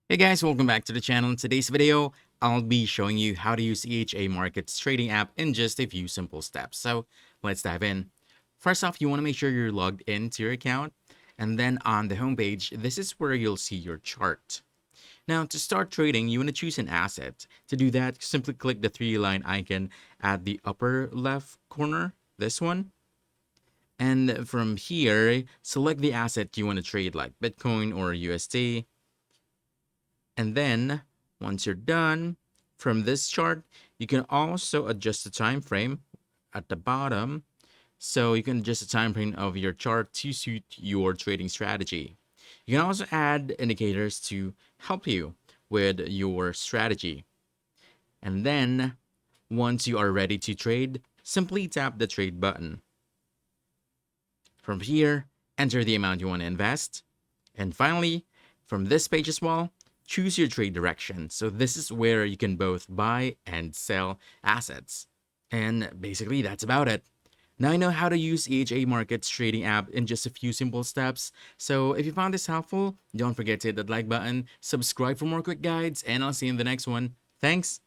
Hey guys, welcome back to the channel. In today's video, I'll be showing you how to use EHA Markets trading app in just a few simple steps. So let's dive in. First off, you want to make sure you're logged into your account. And then on the homepage, this is where you'll see your chart. Now, to start trading, you want to choose an asset. To do that, simply click the three-line icon at the upper left corner, this one. And from here, select the asset you want to trade like Bitcoin or USD. And then once you're done, from this chart, you can also adjust the time frame at the bottom. So you can adjust the time frame of your chart to suit your trading strategy. You can also add indicators to help you with your strategy. And then once you are ready to trade, simply tap the trade button. From here, enter the amount you want to invest. And finally, from this page as well, choose your trade direction. So this is where you can both buy and sell assets. And basically, that's about it. Now I know how to use EHA Markets trading app in just a few simple steps. So if you found this helpful, don't forget to hit that like button, subscribe for more quick guides, and I'll see you in the next one. Thanks!